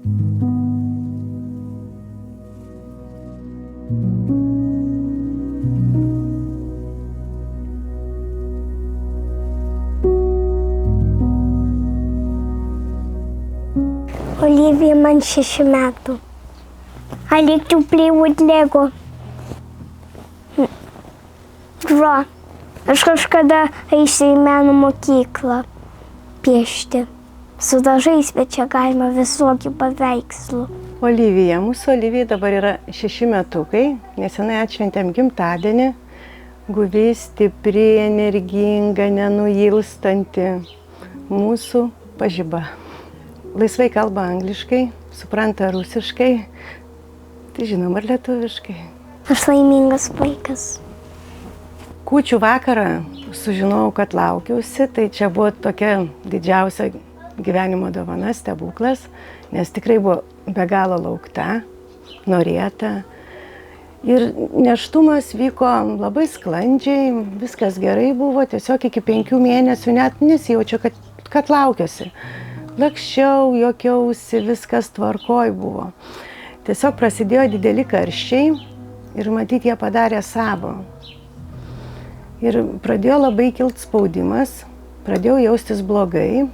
Olivija man 6 metų. I like to play with Lego. Draw. Aš kažkada eisiu į meno mokyklą piešti. Su dažais, bet čia galima visokių paveikslų. Olivija. Mūsų Olivija dabar yra 6 metukai. Nesenai atšventėm gimtadienį. Guvi, stipri, energinga, nenuilstanti. Mūsų pažiba. Laisvai kalba angliškai, supranta rusiškai, tai žinoma ir lietuviškai. Aš laimingas vaikas. Kūčių vakarą sužinojau, kad laukiausi, tai čia buvo tokia didžiausia gyvenimo dovana, stebuklas, nes tikrai buvo be galo laukta, norėta. Ir nėštumas vyko labai sklandžiai, viskas gerai buvo, tiesiog iki 5 mėnesių net nesijaučiu, kad laukiuosi. Lakščiau, jokiausi, viskas tvarkoj buvo. Tiesiog prasidėjo dideli karščiai ir matyt, jie padarė savo. Ir pradėjo labai kilt spaudimas, pradėjau jaustis blogai,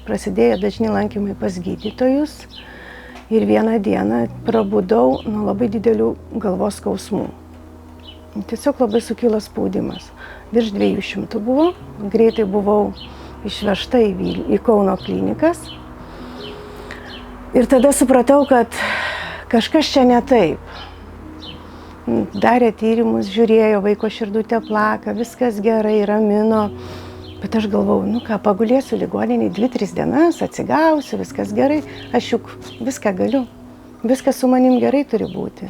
prasidėjo dažni lankymai pas gydytojus ir vieną dieną prabudau nuo labai didelių galvos skausmų. Tiesiog labai sukilo spaudimas. Virš 200 buvo, greitai buvau išvežta į Kauno klinikas. Ir tada supratau, kad kažkas čia ne taip. Darė tyrimus, žiūrėjo, vaiko širdutė plaka, viskas gerai, ramino. Bet aš galvojau, pagulėsiu ligoninėj 2-3 dienas, atsigausiu, viskas gerai. Aš juk viską galiu, viskas su manim gerai turi būti.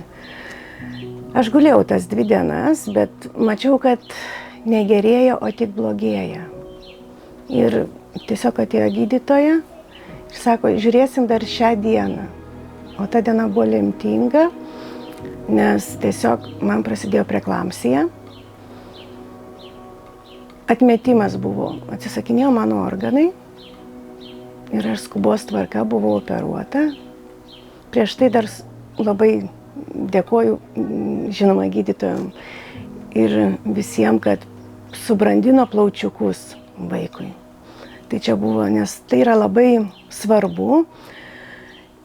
Aš gulėjau tas 2 dienas, bet mačiau, kad negerėja, o tik blogėja. Ir tiesiog atėjo gydytoja ir sako, žiūrėsim dar šią dieną. O ta diena buvo lemtinga, nes tiesiog man prasidėjo preklampsija. Atmetimas buvo, atsisakinėjo mano organai ir aš skubos tvarka buvau operuota. Prieš tai dar labai dėkoju, žinoma, gydytojam ir visiems, kad subrandino plaučiukus vaikui. Tai čia buvo, nes tai yra labai svarbu.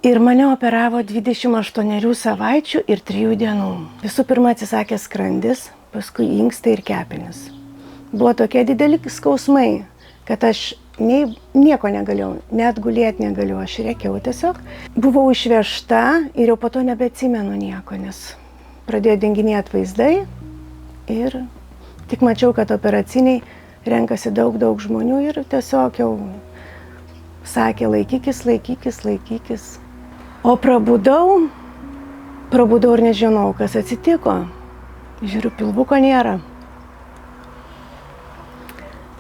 Ir mane operavo 28 savaičių ir 3 dienų. Visų pirma atsisakė skrandis, paskui inkstai ir kepenys. Buvo tokie dideli skausmai, kad aš nieko negalėjau, net gulėti negalėjau, aš rėkiau tiesiog. Buvau išvežta ir jau po to nebeatsimenu nieko, nes pradėjo dinginėti vaizdai ir tik mačiau, kad operaciniai renkasi daug žmonių ir tiesiog jau sakė laikykis. O prabudau ir nežinau, kas atsitiko. Žiūriu, pilvuko nėra.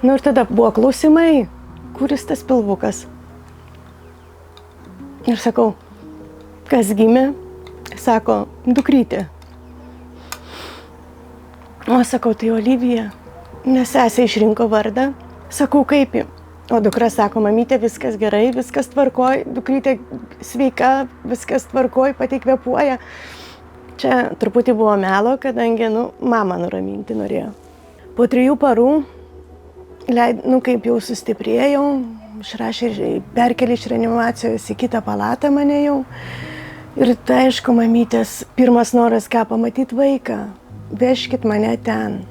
Ir tada buvo klausimai, kuris tas pilvukas. Ir sakau, kas gimė? Sako, dukrytė. O sakau, tai Olivija. Nes sesė išrinko vardą. Sakau, kaip ji? O dukra sako, mamytė, viskas gerai, viskas tvarkoj, dukrytė sveika, viskas tvarkoj, pati kvėpuoja. Čia truputį buvo melo, kadangi, mamą nuraminti norėjo. Po 3 parų, kaip jau sustiprėjau, perkelė iš reanimacijos į kitą palatą mane jau. Ir tai, aišku, mamytės pirmas noras, ką pamatyti vaiką, vežkit mane ten.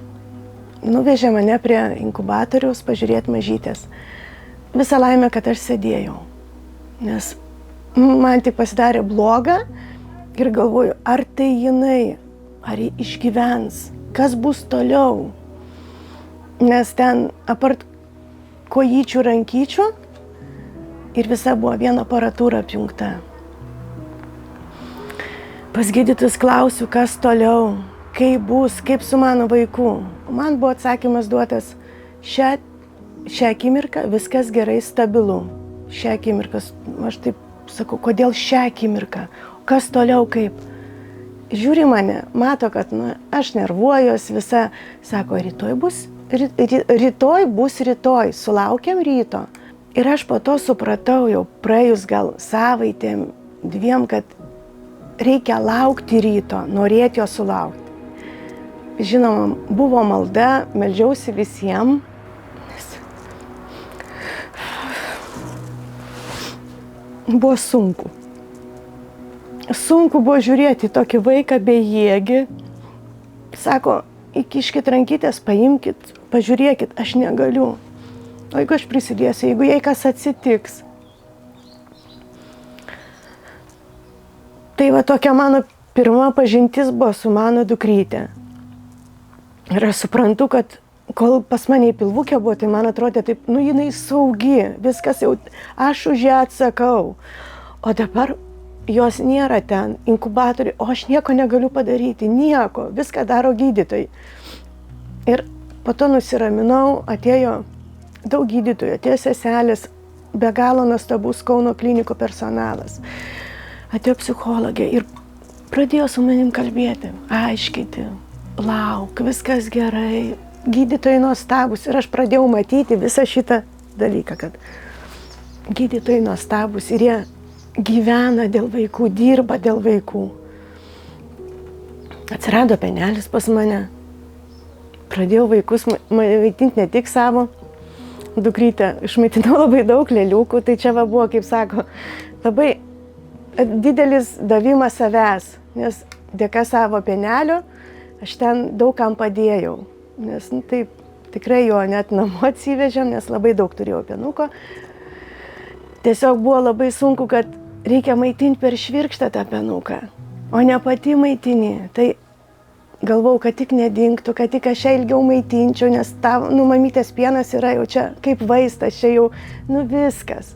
Nuvežė mane prie inkubatoriaus pažiūrėti mažytės. Visa laimė, kad aš sėdėjau. Nes man tik pasidarė bloga ir galvoju, ar tai jinai, ar ji išgyvens, kas bus toliau. Nes ten apart kojyčių, rankyčių ir visa buvo viena aparatūra apjungta. Pas gydytus klausiu, kas toliau. Kaip bus, kaip su mano vaiku. Man buvo atsakymas duotas, šią akimirką viskas gerai, stabilu. Šią akimirką, aš taip sakau, kodėl šią akimirką, kas toliau kaip. Žiūri mane, mato, kad aš nervuojuosi visa, sako, rytoj bus rytoj, sulaukiam ryto. Ir aš po to supratau, jau praėjus gal savaitėm, dviem, kad reikia laukti ryto, norėti jo sulaukti. Žinoma, buvo malda, meldžiausi visiems. Buvo sunku. Sunku buvo žiūrėti tokį vaiką bejėgį. Sako, įkiškit rankytės, paimkit, pažiūrėkit, aš negaliu. O jeigu aš prisidėsiu, jeigu jai kas atsitiks. Tai va tokia mano pirma pažintis buvo su mano dukrytė. Ir aš suprantu, kad kol pas mane į pilvukę buvo, tai man atrodė taip, jinai saugi, viskas jau, aš už ją atsakau. O dabar jos nėra ten, inkubatoriai, o aš nieko negaliu padaryti, nieko, viską daro gydytojai. Ir po to nusiraminau, atėjo daug gydytojų, atėjo seselės, be galo nuostabus Kauno klinikų personalas. Atėjo psichologė ir pradėjo su manim kalbėti, aiškinti, lauk, viskas gerai, gydytojai nuostabus. Ir aš pradėjau matyti visą šitą dalyką, kad gydytojai nuostabus ir jie gyvena dėl vaikų, dirba dėl vaikų. Atsirado penelis pas mane. Pradėjau vaikus maitinti ne tik savo dukrytę, išmaitinau labai daug lėliukų, tai čia va buvo, kaip sako, labai didelis davimas savęs, nes dėka savo penelio aš ten daug kam padėjau, nes taip tikrai jo net namo atsivežėm, nes labai daug turėjau penuko. Tiesiog buvo labai sunku, kad reikia maitinti per švirkštą tą penuką, o ne pati maitini. Tai galvau, kad tik nedingtų, kad tik aš ilgiau maitinčiau, nes mamytės pienas yra jau čia kaip vaistas, čia jau, viskas.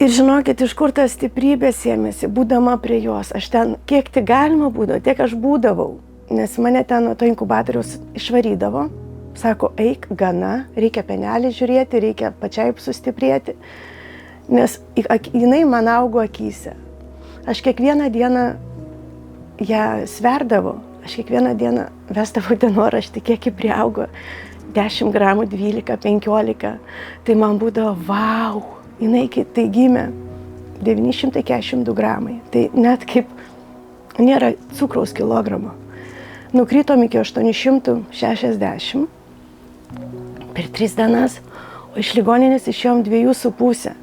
Ir žinokit, iš kur ta stiprybė sėmėsi, būdama prie jos. Aš ten, kiek tik galima būdavo, tiek aš būdavau, nes mane ten nuo to inkubatoriaus išvarydavo. Sako, eik, gana, reikia penelį žiūrėti, reikia pačiai sustiprėti, nes jinai man augo akyse. Aš kiekvieną dieną ją sverdavau. Aš kiekvieną dieną vesdavau dienoraštį, kiek ji priaugo, 10 gramų, 12, 15. Tai man būdavo, vau, jinai tai gimė 942 gramai. Tai net kaip nėra cukraus kilogramo. Nukritom iki 860 per 3 dienas, o iš ligoninės išėjom 2,5.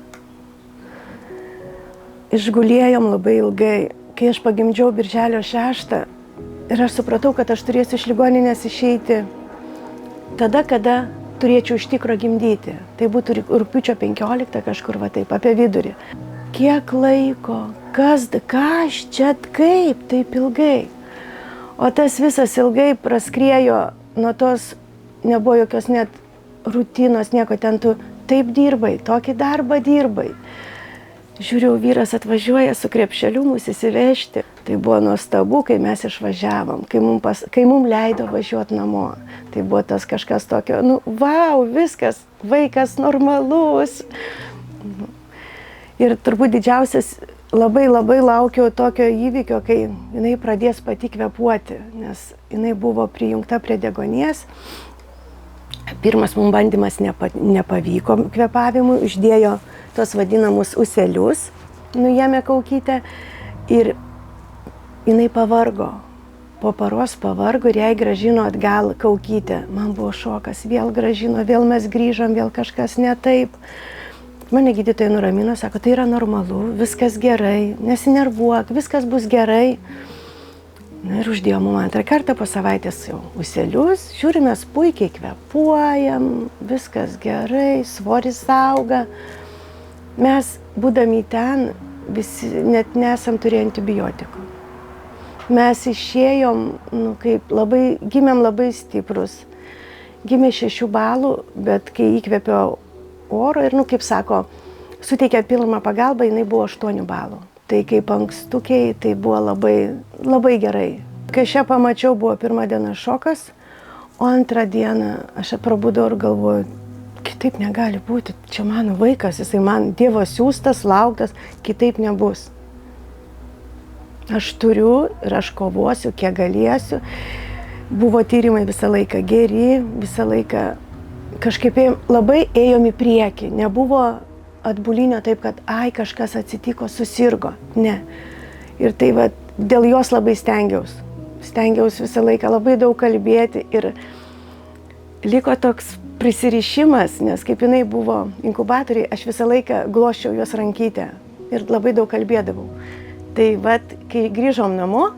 Išgulėjom labai ilgai. Kai aš pagimdžiau birželio 6, ir aš supratau, kad aš turėsiu iš ligoninės išeiti tada, kada turėčiau iš tikro gimdyti. Tai būtų rugpjūčio 15 kažkur va taip, apie vidurį. Kiek laiko, ką aš čia, kaip taip ilgai. O tas visas ilgai praskriejo, nuo tos nebuvo jokios net rutinos, nieko ten tu taip dirbai, tokį darbą dirbai. Žiūriu, vyras atvažiuoja su krepšeliu mus įsivežti. Tai buvo nuostabu, kai mes išvažiavom, kai mum leido važiuoti namo. Tai buvo tas kažkas tokio, vau, viskas, vaikas normalus. Ir turbūt didžiausias, labai laukiau tokio įvykio, kai jinai pradės pati kvėpuoti, nes jinai buvo prijungta prie deguonies. Pirmas mums bandymas nepavyko kvėpavimui, uždėjo tos vadinamus ūselius, nuėmė kaukytę ir jinai pavargo. Po paros pavargo ir jai grąžino atgal kaukytę. Man buvo šokas, vėl grąžino, vėl mes grįžom, vėl kažkas ne taip. Mane gydytojai nuramino, sako, tai yra normalu, viskas gerai, nesinervuok, viskas bus gerai. Na ir uždėjo mum antrą kartą po savaitės jau ūselius, žiūrimės puikiai kvėpuojam, viskas gerai, svoris auga. Mes, būdami ten, visi net nesam turėję antibiotikų. Mes išėjom, gimėm labai stiprus. Gimė 6 balų, bet kai įkvėpiau oro ir, kaip sako, suteikė pirmą pagalbą, jinai buvo 8 balų. Tai kaip ankstukiai, tai buvo labai gerai. Kai aš ją pamačiau, buvo pirmą dieną šokas, o antrą dieną aš prabudau ir galvoju, kitaip negali būti, čia mano vaikas, jisai man Dievo siųstas, lauktas, kitaip nebus. Aš turiu ir aš kovosiu, kiek galėsiu. Buvo tyrimai visą laiką geri, visą laiką kažkaip labai ėjom į priekį, nebuvo atbulinio taip, kad ai kažkas atsitiko, susirgo. Ne. Ir tai va, dėl jos labai stengiausi. Stengiausi visą laiką labai daug kalbėti ir liko toks prisirišimas, nes kaip jinai buvo inkubatoriai, aš visą laiką glosčiau jos rankytę ir labai daug kalbėdavau. Tai vat, kai grįžom namo,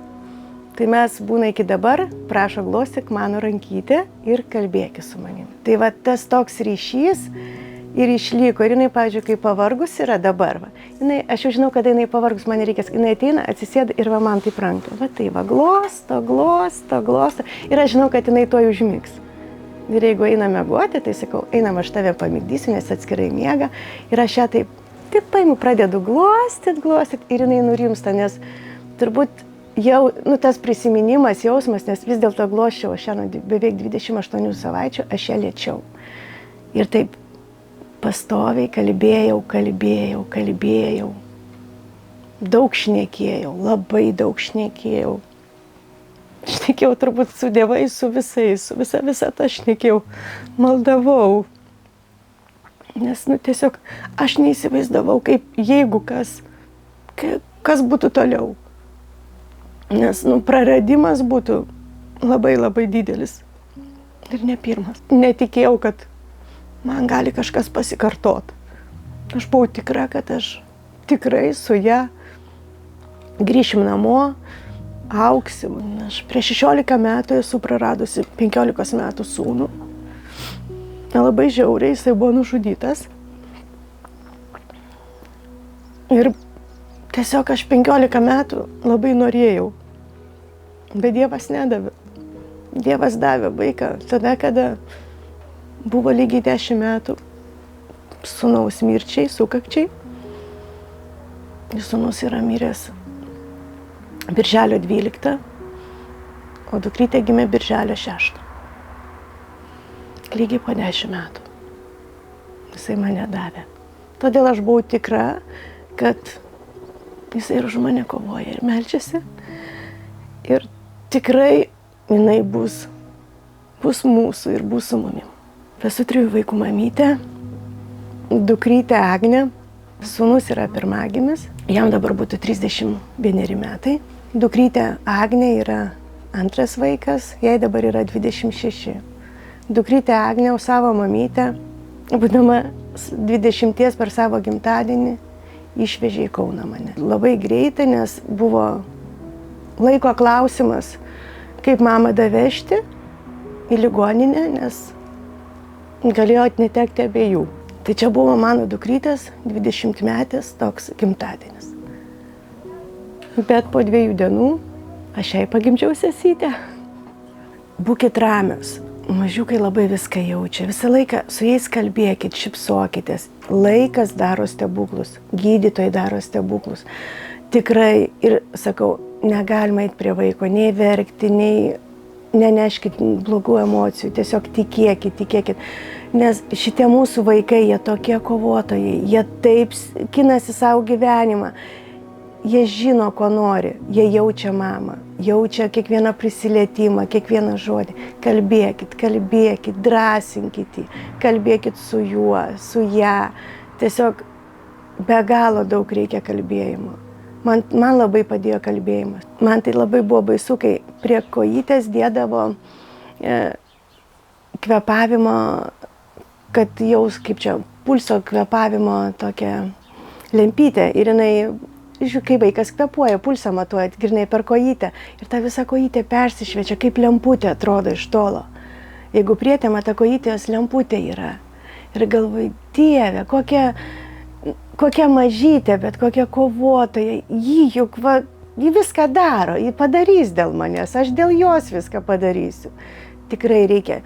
tai mes būna iki dabar, prašo glostyk mano rankytę ir kalbėki su manim. Tai va tas toks ryšys ir išliko. Ir jinai, pavyzdžiui, kai pavargus yra dabar, va, jinai, aš jau žinau, kada jinai pavargus, man reikės, jinai ateina, atsisėda ir va man taip ranką. Va tai va, glosto. Ir aš žinau, kad jinai tuoj užmigs. Ir jeigu einam miegoti, tai sakau, einam aš tave pamigdysiu, nes atskirai miega. Ir aš ją taip paimu, pradedu glostyt ir jinai nurimsta, nes turbūt jau, tas prisiminimas, jausmas, nes vis dėlto glosčiau, aš ją beveik 28 savaičių, aš ją liečiau. Ir taip pastoviai kalbėjau. Daug šnekėjau, labai daug šnekėjau. Šnekėjau turbūt su dievais, su visais, su visa tą šnekėjau, maldavau. Nes, tiesiog aš neįsivaizdavau, kaip jeigu kas būtų toliau. Nes, praradimas būtų labai didelis. Ir ne pirmas. Netikėjau, kad man gali kažkas pasikartot. Aš buvau tikra, kad aš tikrai su ja grįšim namo, augsim. Aš prieš 16 metų esu praradusi 15 metų sūnų. Labai žiauriai, jisai buvo nužudytas. Ir tiesiog aš 15 metų labai norėjau, bet Dievas nedavė. Dievas davė vaiką tada, kada buvo lygiai 10 metų sūnaus mirčiai, sukakčiai. Ir sūnus yra miręs birželio 12, o dukrytė gimė birželio 6. Lygiai po 10 metų. Jisai mane davė. Todėl aš buvau tikra, kad jisai ir už mane kovoja ir meldžiasi. Ir tikrai jinai bus mūsų ir bus su munim. Esu 3 vaikų mamytė, dukrytė Agnė, sūnus yra pirmagimis, jam dabar būtų 31 metai. Dukrytė Agnė yra antras vaikas, jai dabar yra 26. Dukrytė Agnė, savo mamytę, būdama 20 per savo gimtadienį, išvežė į Kauną mane. Labai greitai, nes buvo laiko klausimas, kaip mamą davežti į ligoninę, nes galėjo netekti abiejų. Tai čia buvo mano dukrytės 20-metės toks gimtadienis. Bet po 2 dienų aš jai pagimdžiau sesytę. Būkit ramios. Mažiukai labai viską jaučia. Visą laiką su jais kalbėkit, šypsokitės. Laikas daro stebuklus. Gydytojai daro stebuklus. Tikrai, ir sakau, negalima eiti prie vaiko, nei verkti, nei neneškit blogų emocijų. Tiesiog tikėkit. Nes šitie mūsų vaikai, jie tokie kovotojai. Jie taip kinasi savo gyvenimą. Jie žino, ko nori, jie jaučia mamą, jaučia kiekvieną prisilietimą, kiekvieną žodį. Kalbėkit, drąsinkit, kalbėkit su juo, su ją. Tiesiog be galo daug reikia kalbėjimo. Man labai padėjo kalbėjimas. Man tai labai buvo baisu, kai prie kojytės dėdavo kvėpavimo, kad jaus, kaip čia, pulso kvėpavimo tokią lempytę. Ir jinai, kai vaikas kvėpuoja, pulsą matuoja, grynai per kojytę. Ir ta visa kojytė persišviečia, kaip lemputė atrodo iš tolo. Jeigu prietema ta kojytės lemputė yra. Ir galvoju, Dieve, kokia mažytė, bet kokia kovotoja. Ji viską daro, ji padarys dėl manęs, aš dėl jos viską padarysiu. Tikrai reikia.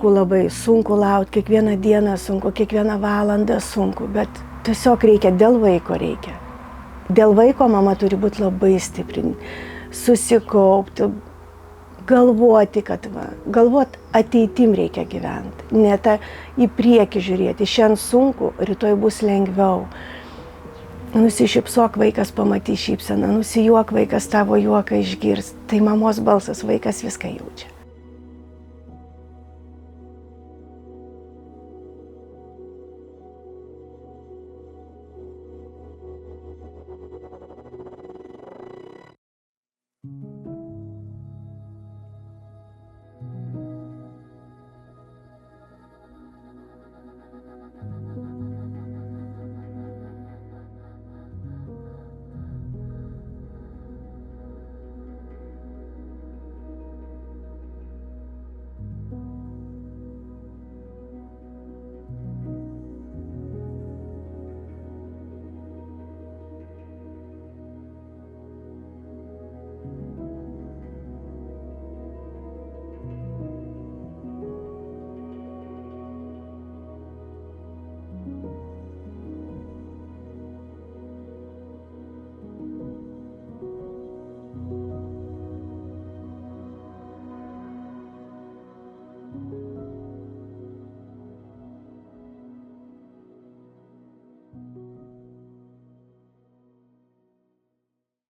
Labai sunku laukti, kiekvieną dieną sunku, kiekvieną valandą sunku, bet tiesiog dėl vaiko reikia. Dėl vaiko mama turi būti labai stipri, susikaupti, galvoti, galvot ateitim reikia gyventi, ne į priekį žiūrėti. Šiandien sunku, rytoj bus lengviau. Nusišypsok, vaikas pamatys šypseną, nusijuok, vaikas tavo juoką išgirs. Tai mamos balsas, vaikas viską jaučia.